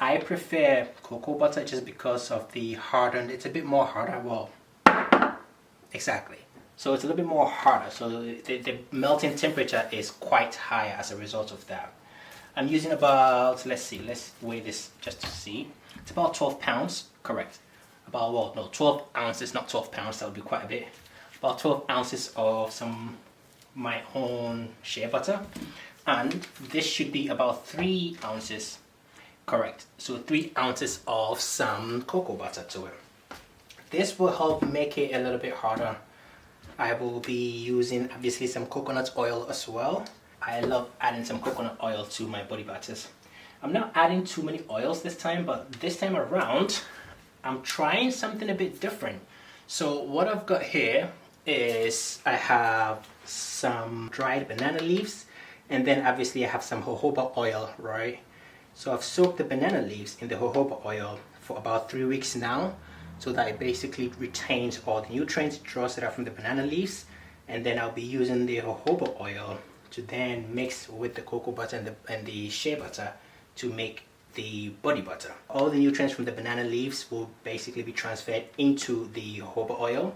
I prefer cocoa butter just because of the hardened, it's a bit more harder. Well, exactly. So it's a little bit more harder. So the melting temperature is quite high as a result of that. I'm using about, let's weigh this just to see. It's about 12 pounds, correct. About, well, no, 12 ounces, not 12 pounds, that would be quite a bit. About 12 ounces of my own shea butter. And this should be about 3 ounces, correct. So 3 ounces of some cocoa butter to it. This will help make it a little bit harder. I will be using obviously some coconut oil as well. I love adding some coconut oil to my body butters. I'm not adding too many oils this time, but this time around, I'm trying something a bit different. So what I've got here is I have some dried banana leaves, and then obviously I have some jojoba oil, right? So I've soaked the banana leaves in the jojoba oil for about 3 weeks now, so that it basically retains all the nutrients, draws it out from the banana leaves, and then I'll be using the jojoba oil to then mix with the cocoa butter and the shea butter to make the body butter. All the nutrients from the banana leaves will basically be transferred into the jojoba oil,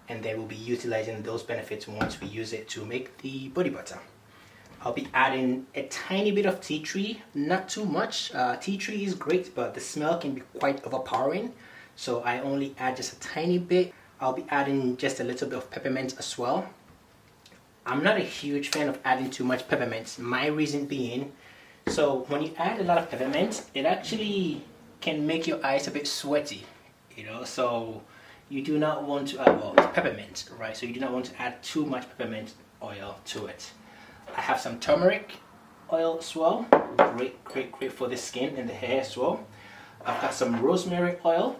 and then we'll be utilizing those benefits once we use it to make the body butter. I'll be adding a tiny bit of tea tree, not too much. Tea tree is great, but the smell can be quite overpowering, so I only add just a tiny bit. I'll be adding just a little bit of peppermint as well. I'm not a huge fan of adding too much peppermint. My reason being, so when you add a lot of peppermint, it actually can make your eyes a bit sweaty, you know, so you do not want to add, well, it's peppermint, right? So you do not want to add too much peppermint oil to it. I have some turmeric oil as well. Great for the skin and the hair as well. I've got some rosemary oil.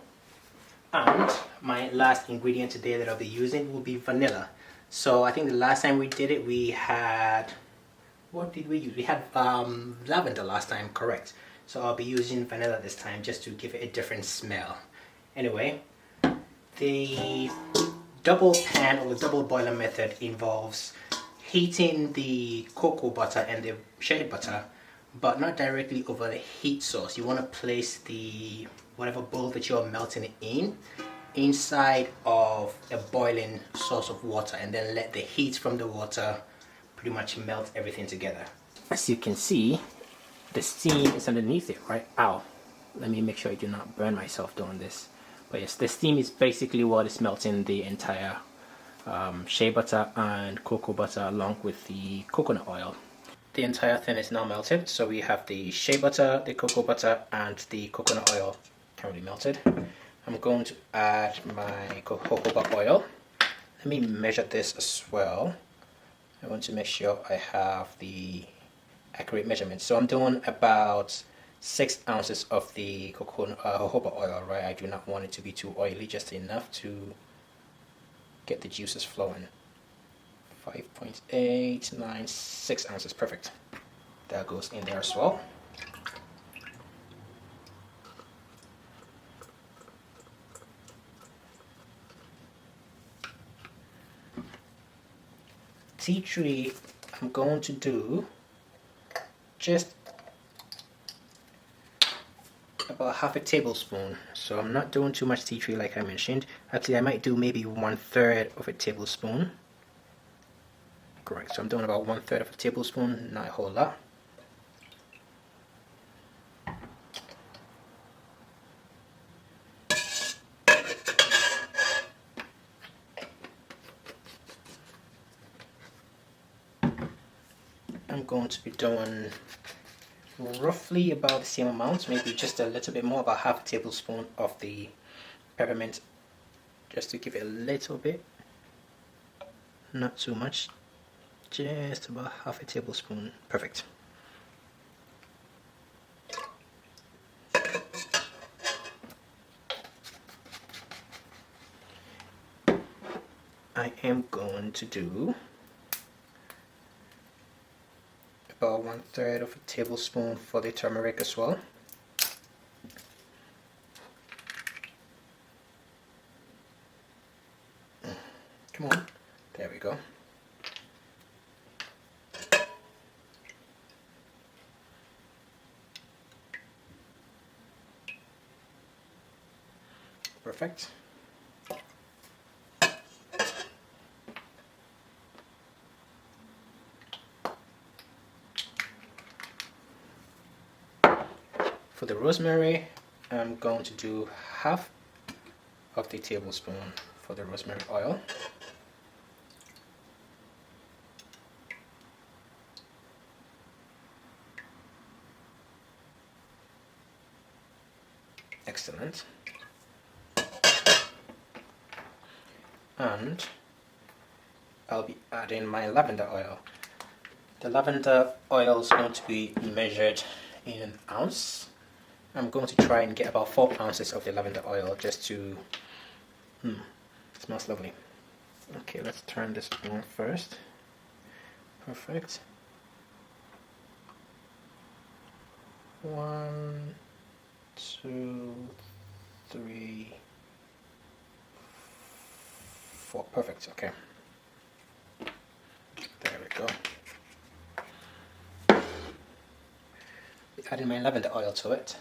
And my last ingredient today that I'll be using will be vanilla. So I think the last time we did it, we had, what did we use? We had lavender last time, correct. So I'll be using vanilla this time just to give it a different smell. Anyway, the double pan or the double boiler method involves heating the cocoa butter and the shea butter, but not directly over the heat source. You want to place the whatever bowl that you're melting it in inside of a boiling source of water, and then let the heat from the water pretty much melt everything together. As you can see, the steam is underneath it, right? Ow, let me make sure I do not burn myself doing this. But yes, the steam is basically what is melting the entire shea butter and cocoa butter along with the coconut oil. The entire thing is now melted, so we have the shea butter, the cocoa butter, and the coconut oil currently melted. I'm going to add my jojoba oil. Let me measure this as well. I want to make sure I have the accurate measurement. So I'm doing about 6 ounces of the jojoba oil, right? I do not want it to be too oily, just enough to get the juices flowing. 5.896 6 ounces, perfect. That goes in there as well. Tea tree, I'm going to do just about half a tablespoon. So I'm not doing too much tea tree like I mentioned. Actually, I might do maybe 1/3 of a tablespoon. Correct, so I'm doing about 1/3 of a tablespoon, not a whole lot. I'm going to be doing roughly about the same amount, maybe just a little bit more, about half a tablespoon of the peppermint, just to give it a little bit, not too much, just about half a tablespoon, perfect. I am going to do about 1/3 of a tablespoon for the turmeric as well. Come on, there we go. Perfect. For the rosemary, I'm going to do half of the tablespoon for the rosemary oil. Excellent. And I'll be adding my lavender oil. The lavender oil is going to be measured in an ounce. I'm going to try and get about 4 ounces of the lavender oil just to... it smells lovely. Okay, let's turn this on first. Perfect. 1, 2, 3, 4. Perfect. Okay. There we go. Adding my lavender oil to it.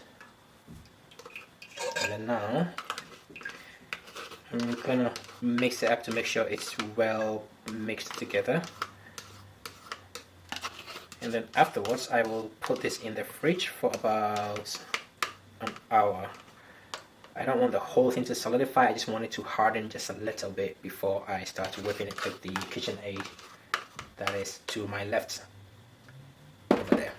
And then now I'm gonna mix it up to make sure it's well mixed together. And then afterwards I will put this in the fridge for about an hour. I don't want the whole thing to solidify, I just want it to harden just a little bit before I start whipping it with the KitchenAid that is to my left over there.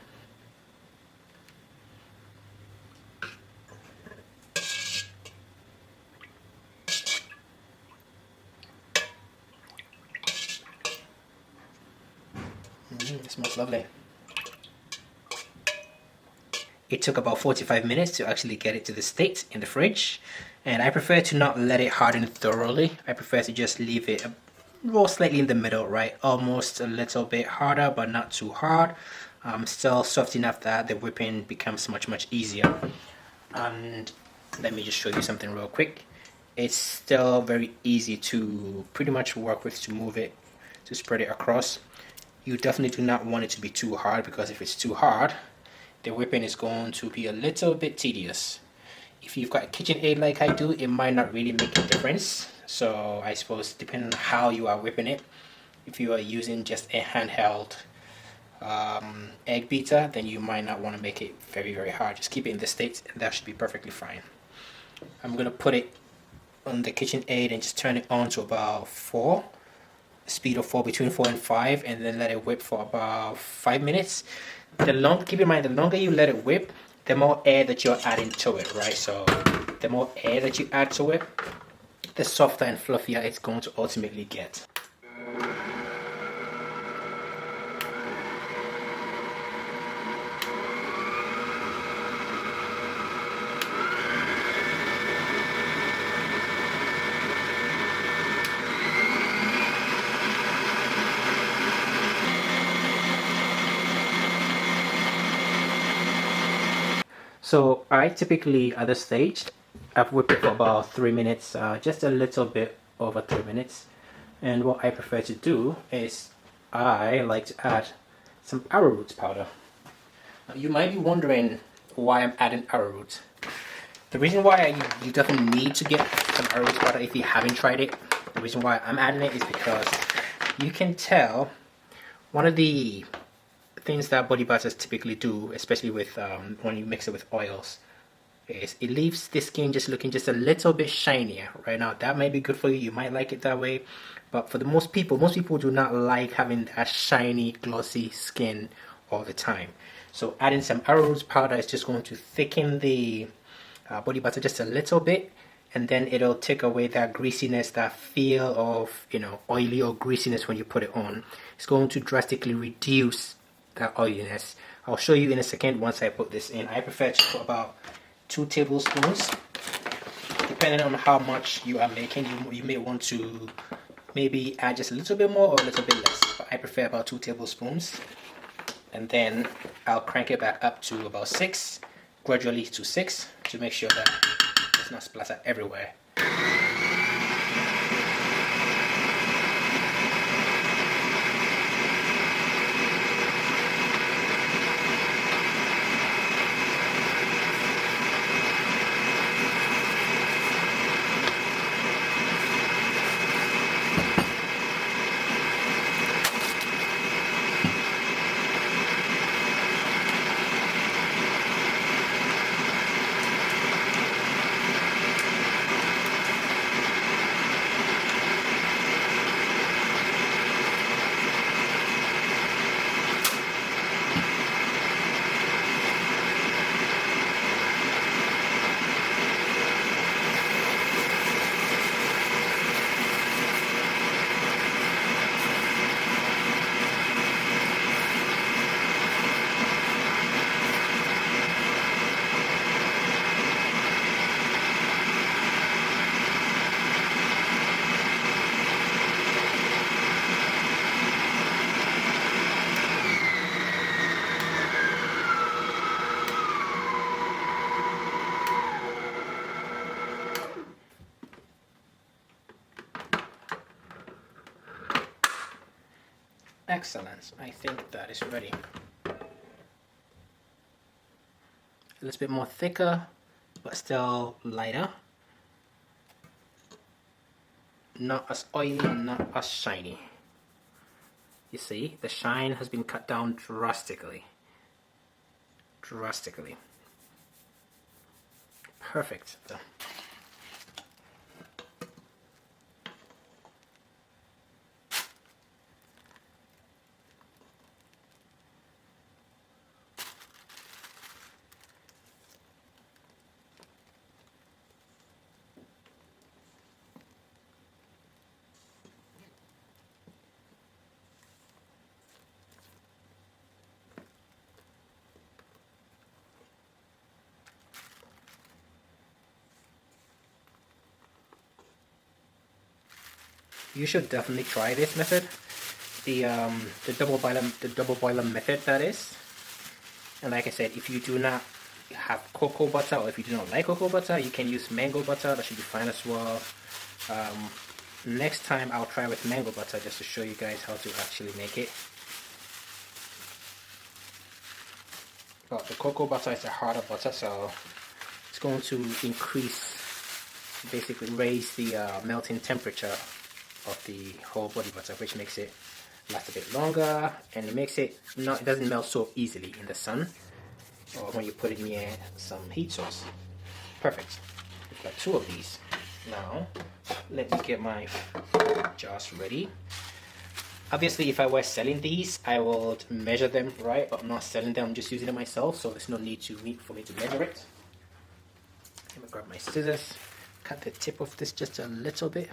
It smells lovely. It took about 45 minutes to actually get it to the state in the fridge, and I prefer to not let it harden thoroughly. I prefer to just leave it roll slightly in the middle, right? Almost a little bit harder, but not too hard. Still soft enough that the whipping becomes much easier. And let me just show you something real quick. It's still very easy to pretty much work with, to move it, to spread it across. You definitely do not want it to be too hard, because if it's too hard, the whipping is going to be a little bit tedious. If you've got a KitchenAid like I do, it might not really make a difference. So I suppose depending on how you are whipping it, if you are using just a handheld egg beater, then you might not want to make it very hard. Just keep it in the state and that should be perfectly fine. I'm going to put it on the KitchenAid and just turn it on to about 4. Speed of 4, between 4 and 5, and then let it whip for about 5 minutes. Keep in mind, the longer you let it whip, the more air that you're adding to it, right? So the more air that you add to it, the softer and fluffier it's going to ultimately get. So I typically, at this stage, I've whipped it for about 3 minutes, just a little bit over 3 minutes. And what I prefer to do is I like to add some arrowroot powder. Now, you might be wondering why I'm adding arrowroot. The reason why you definitely need to get some arrowroot powder if you haven't tried it, the reason why I'm adding it is because you can tell one of the things that body butters typically do, especially with when you mix it with oils, is it leaves the skin just looking just a little bit shinier. Right now, that may be good for you. You might like it that way, but for most people do not like having that shiny, glossy skin all the time. So adding some arrowroot powder is just going to thicken the body butter just a little bit, and then it'll take away that greasiness, that feel of, you know, oily or greasiness when you put it on. It's going to drastically reduce that oiliness. I'll show you in a second once I put this in. I prefer to put about 2 tablespoons. Depending on how much you are making, you may want to maybe add just a little bit more or a little bit less. But I prefer about 2 tablespoons. And then I'll crank it back up to about 6, gradually to 6, to make sure that it's not splattered everywhere. Excellent. I think that is ready. A little bit more thicker, but still lighter. Not as oily and not as shiny. You see, the shine has been cut down drastically. Drastically. Perfect. You should definitely try this method, the double boiler method, that is. And like I said, if you do not have cocoa butter, or if you do not like cocoa butter, you can use mango butter. That should be fine as well. Next time I'll try with mango butter just to show you guys how to actually make it. But the cocoa butter is a harder butter, so it's going to increase, basically raise the melting temperature of the whole body butter, which makes it last a bit longer, and it makes it not, it doesn't melt so easily in the sun or when you put it near some heat source. Perfect. We've got 2 of these. Now let me get my jars ready. Obviously, if I were selling these, I would measure them, right? But I'm not selling them, I'm just using them myself, so there's no need for me to measure it. Let me grab my scissors, cut the tip of this just a little bit,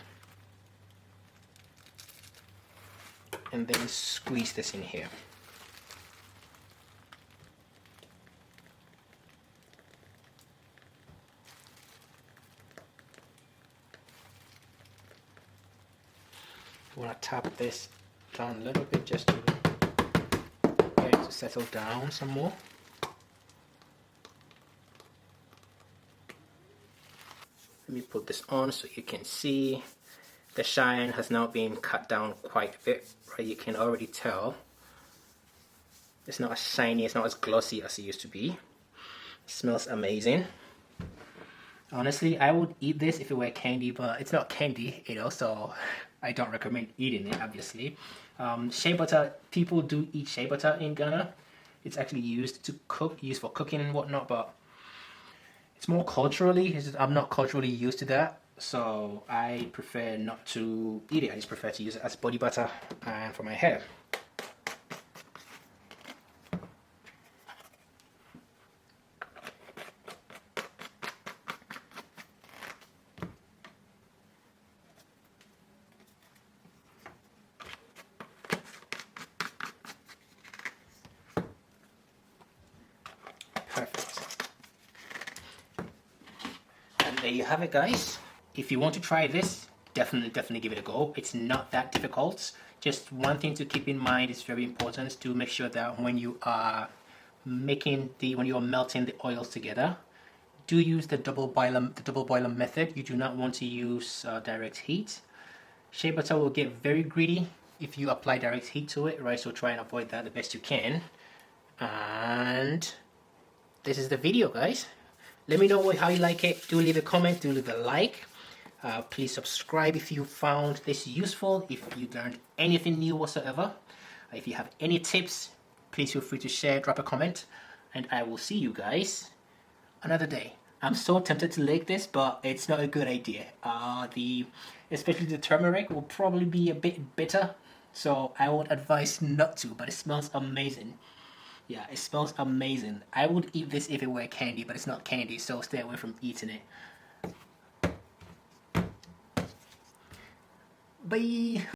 and then squeeze this in here. You want to tap this down a little bit just to get it to settle down some more. Let me put this on so you can see the shine has now been cut down quite a bit, right? You can already tell it's not as shiny, it's not as glossy as it used to be. It smells amazing. Honestly, I would eat this if it were candy, but it's not candy, you know, so I don't recommend eating it, obviously. Shea butter, people do eat shea butter in Ghana. It's actually used to cook, used for cooking and whatnot, but it's more culturally, I'm not culturally used to that. So I prefer not to eat it. I just prefer to use it as body butter and for my hair. Perfect. And there you have it, guys. If you want to try this, definitely give it a go. It's not that difficult. Just one thing to keep in mind is very important, to make sure that when you are melting the oils together, do use the double boiler method. You do not want to use direct heat. Shea butter will get very greedy if you apply direct heat to it, right? So try and avoid that the best you can. And this is the video, guys. Let me know how you like it. Do leave a comment, do leave a like. Please subscribe if you found this useful, if you learned anything new whatsoever. If you have any tips, please feel free to share, drop a comment, and I will see you guys another day. I'm so tempted to lick this, but it's not a good idea. Especially the turmeric will probably be a bit bitter, so I would advise not to, but it smells amazing. Yeah, it smells amazing. I would eat this if it were candy, but it's not candy, so stay away from eating it. Bye!